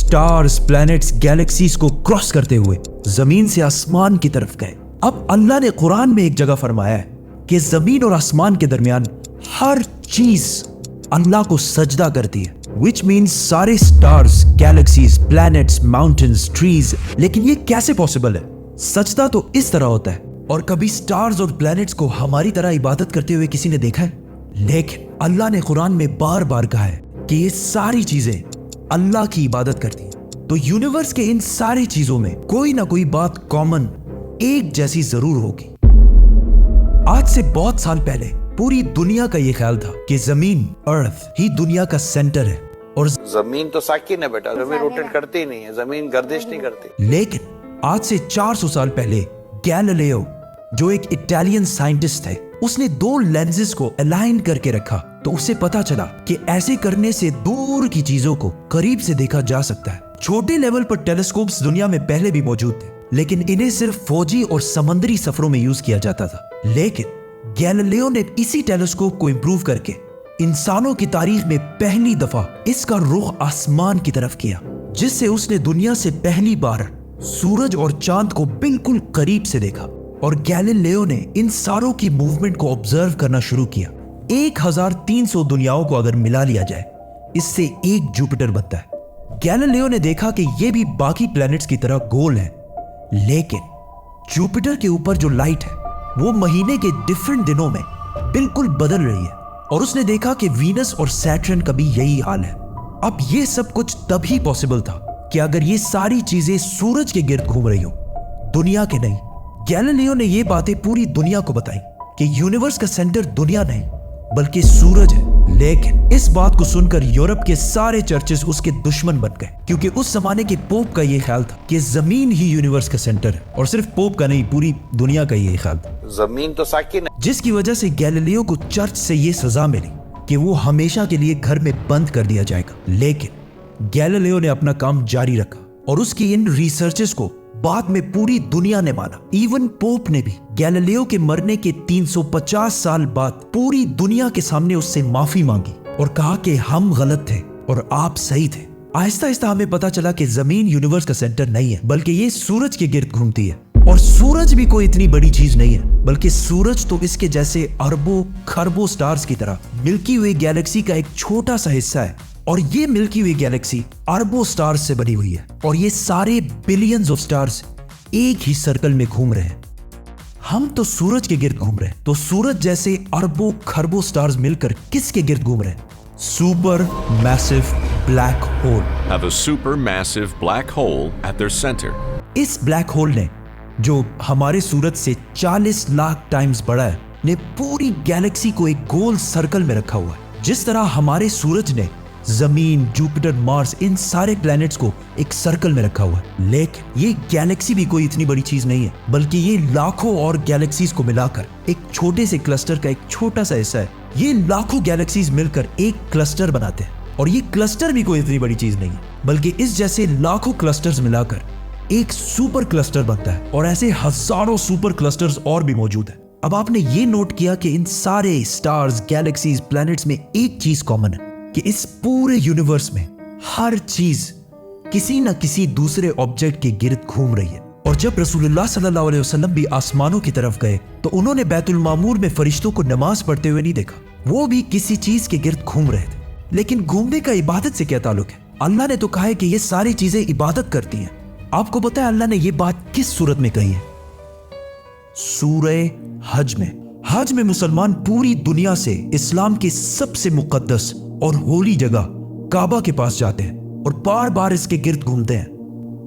Stars, planets, galaxies को cross करते हुए जमीन से आसमान की तरफ गए। अब अल्लाह ने कुरान में एक जगह फरमाया है कि जमीन और आसमान के दरमियान हर चीज अल्लाह को सजदा करती है, विच मीन्स सारे stars, galaxies, planets, mountains, trees. लेकिन ये कैसे पॉसिबल है? सजदा तो इस तरह होता है। और कभी स्टार्स और प्लैनेट्स को हमारी तरह इबादत करते हुए किसी ने देखा है? लेकिन अल्लाह ने कुरान में बार बार कहा है कि ये सारी चीजें अल्लाह की इबादत करती हैं। तो यूनिवर्स के इन सारी चीजों में कोई ना कोई बात कॉमन, एक जैसी जरूर होगी। आज से बहुत साल पहले पूरी दुनिया का ये ख्याल था कि जमीन, अर्थ ही दुनिया का सेंटर है। और जमीन तो साकिन है बेटा, जमीन रोटेट करती ही नहीं है, जमीन गर्दिश नहीं करती। लेकिन आज से 400 साल पहले गैलीलियो, जो एक इटालियन साइंटिस्ट थे, उसने 2 लेंसेज को अलाइन करके रखा तो उसे पता चला कि ऐसे करने से दूर की चीजों को करीब से देखा जा सकता है। छोटे लेवल पर टेलीस्कोप्स दुनिया में पहले भी मौजूद थे, लेकिन इन्हें सिर्फ फौजी और समुद्री सफरों में यूज किया जाता था। लेकिन गैलीलियो ने इसी टेलीस्कोप को इंप्रूव करके इंसानों की तारीख में पहली दफा इसका रुख आसमान की तरफ किया, जिससे उसने दुनिया से पहली बार सूरज और चांद को बिल्कुल करीब से देखा। और गैलीलियो ने इन सारों की मूवमेंट को ऑब्जर्व करना शुरू किया। 1300 दुनियाओं को अगर मिला लिया जाए, इससे एक जुपिटर बनता है। गैलीलियो ने देखा कि ये भी बाकी प्लैनेट्स की तरह गोल है, लेकिन जुपिटर के ऊपर जो लाइट है वो महीने के डिफरेंट दिनों में बिल्कुल बदल रही है। और उसने देखा कि वीनस और सैटर्न का भी यही हाल है। अब ये सब कुछ तभी पॉसिबल था कि अगर ये सारी चीजें सूरज के गिर्द घूम रही हो, दुनिया के नहीं। गैलीलियो ने ये बातें पूरी दुनिया को बताई कि यूनिवर्स का सेंटर दुनिया नहीं बल्कि सूरज है। लेकिन इस बात को सुनकर यूरोप के सारे चर्चेस उसके दुश्मन बन गए, क्योंकि उस जमाने के पोप का ये ख्याल था कि जमीन ही यूनिवर्स का सेंटर है। और सिर्फ पोप का नहीं, पूरी दुनिया का ये ख्याल था। जमीन तो साकिन है। जिसकी वजह से गैलीलियो को चर्च से ये सजा मिली कि वो हमेशा के लिए घर में बंद कर दिया जाएगा। लेकिन गैलीलियो ने अपना काम जारी रखा और उसकी इन रिसर्चेस को बाद में पूरी दुनिया ने माना। इवन पोप ने भी गैलीलियो के मरने के 350 साल बाद पूरी दुनिया के सामने उससे माफी मांगी और कहा कि हम गलत थे और आप सही थे। आहिस्ता आहिस्ता हमें पता चला कि जमीन यूनिवर्स का सेंटर नहीं है, बल्कि ये सूरज के गिर्द घूमती है। और सूरज भी कोई इतनी बड़ी चीज नहीं है, बल्कि सूरज तो इसके जैसे अरबों खरबों स्टार्स की तरह मिल्की वे गैलेक्सी का एक छोटा सा हिस्सा है। और ये मिल्की वे गैलेक्सी अरबों स्टार्स से बनी हुई है, और ये सारे बिलियंस ऑफ स्टार्स एक ही सर्कल में घूम रहे हैं। हम तो सूरज के गिर्द घूम रहे हैं, तो सूरज जैसे अरबों खरबों स्टार्स मिलकर किसके गिर्द घूम रहे हैं? Super massive black hole. Have a supermassive black hole at their center. इस ब्लैक होल ने, जो हमारे सूरज से 40 लाख टाइम्स बड़ा है, ने पूरी गैलेक्सी को एक गोल सर्कल में रखा हुआ है। जिस तरह हमारे सूरज ने जमीन, जुपिटर, मार्स, इन सारे प्लैनेट्स को एक सर्कल में रखा हुआ है। लेकिन ये गैलेक्सी भी कोई इतनी बड़ी चीज नहीं है, बल्कि ये लाखों और गैलेक्सीज को मिलाकर एक छोटे से क्लस्टर का एक छोटा सा हिस्सा है। ये लाखों गैलेक्सीज मिलकर एक क्लस्टर बनाते हैं, और ये क्लस्टर भी कोई इतनी बड़ी चीज नहीं है, बल्कि इस जैसे लाखों क्लस्टर्स मिलाकर एक सुपर क्लस्टर बनता है। और ऐसे हजारों सुपर क्लस्टर्स और भी मौजूद है। अब आपने ये नोट किया कि इन सारे स्टार्स, गैलेक्सीज, प्लैनेट्स में एक चीज कॉमन है कि इस पूरे यूनिवर्स में हर चीज किसी न किसी दूसरे ऑब्जेक्ट के गिर्द घूम रही है। और जब रसूलुल्लाह सल्लल्लाहु अलैहि वसल्लम भी आसमानों की तरफ गए तो उन्होंने बैतुल मामूर में फरिश्तों को नमाज पढ़ते हुए नहीं देखा, वो भी किसी चीज के गिर्द घूम रहे थे। लेकिन घूमने का इबादत से क्या ताल्लुक है? अल्लाह ने तो कहा है कि ये सारी चीजें इबादत करती हैं। आपको पता है अल्लाह ने ये बात किस सूरत में कही है? सूरह हज में। हज में मुसलमान पूरी दुनिया से इस्लाम की सबसे मुकद्दस और होली जगह काबा के पास जाते हैं और बार बार इसके गिर्द घूमते हैं।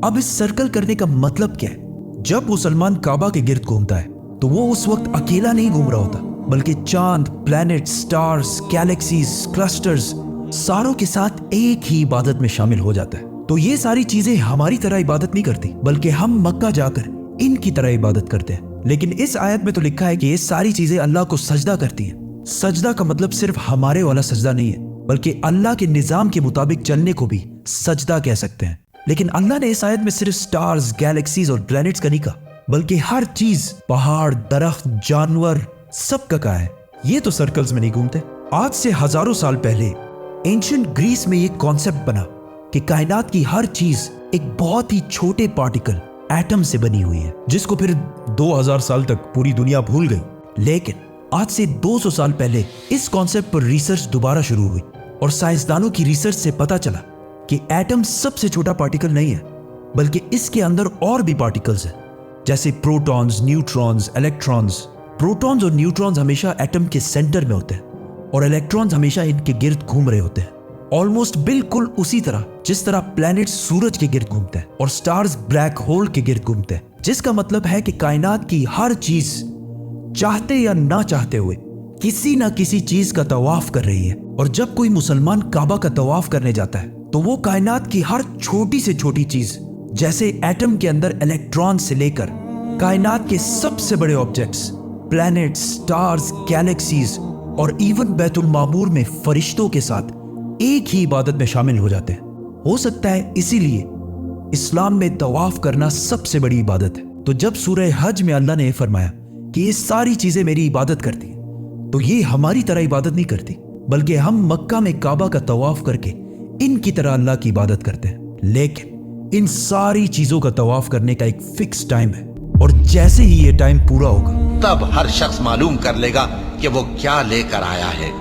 अब इस सर्कल करने का मतलब क्या है? जब मुसलमान काबा के गिर्द घूमता है तो वो उस वक्त अकेला नहीं घूम रहा होता, बल्कि चांद, प्लैनेट, स्टार्स, गैलेक्सीज, क्लस्टर्स सारों के साथ एक ही इबादत में शामिल हो जाता है। तो ये सारी चीजें हमारी तरह इबादत नहीं करती, बल्कि हम मक्का जाकर इनकी तरह इबादत करते हैं। लेकिन इस आयत में तो लिखा है कि ये सारी चीजें अल्लाह को सजदा करती हैं। सजदा का मतलब सिर्फ हमारे वाला सजदा नहीं है, बल्कि अल्लाह के निजाम के मुताबिक चलने को भी सजदा कह सकते हैं। लेकिन अल्लाह ने इस आयत में सिर्फ स्टार्स, गैलेक्सीज और प्लैनेट्स का नहीं कहा, बल्कि हर चीज, पहाड़, दरख्त, जानवर, सब का कहा है। ये तो सर्कल्स में नहीं घूमते। आज से हजारों साल पहले एंशिएंट ग्रीस में ये कॉन्सेप्ट बना कि कायनात की हर चीज एक बहुत ही छोटे पार्टिकल एटम से बनी हुई है, जिसको फिर 2000 साल तक पूरी दुनिया भूल गई। लेकिन आज से 200 साल पहले इस कॉन्सेप्ट पर रिसर्च दोबारा शुरू हुई और साइंसदानों की रिसर्च से पता चला कि एटम सबसे छोटा पार्टिकल नहीं है, बल्कि इसके अंदर और भी पार्टिकल्स हैं, जैसे प्रोटॉन्स, न्यूट्रॉन्स, इलेक्ट्रॉन्स। प्रोटॉन्स और न्यूट्रॉन्स हमेशा एटम के सेंटर में होते हैं और इलेक्ट्रॉन्स हमेशा इनके गिर्द घूम रहे होते हैं, ऑलमोस्ट बिल्कुल उसी तरह जिस तरह प्लैनेट्स सूरज के गिर्द घूमते हैं और स्टार्स ब्लैक होल के गिर्द घूमते हैं। जिसका मतलब है कि कायनात की हर चीज चाहते या ना चाहते हुए किसी ना किसी चीज का तवाफ कर रही है। और जब कोई मुसलमान काबा का तवाफ करने जाता है तो वो कायनात की हर छोटी से छोटी चीज, जैसे एटम के अंदर इलेक्ट्रॉन से लेकर कायनात के सबसे बड़े ऑब्जेक्ट्स, प्लैनेट्स, स्टार्स, गैलेक्सीज और इवन बैतुल मामूर में फरिश्तों के साथ एक ही इबादत में शामिल हो जाते हैं। हो सकता है इसीलिए इस्लाम में तवाफ करना सबसे बड़ी इबादत है। तो जब सूरह हज में अल्लाह ने फरमाया कि ये सारी चीजें मेरी इबादत करती हैं, तो ये हमारी तरह इबादत नहीं करती, बल्कि हम मक्का में काबा का तवाफ करके इनकी तरह अल्लाह की इबादत करते हैं। लेकिन इन सारी चीजों का तवाफ करने का एक फिक्स टाइम है, और जैसे ही ये टाइम पूरा होगा तब हर शख्स मालूम कर लेगा कि वो क्या लेकर आया है।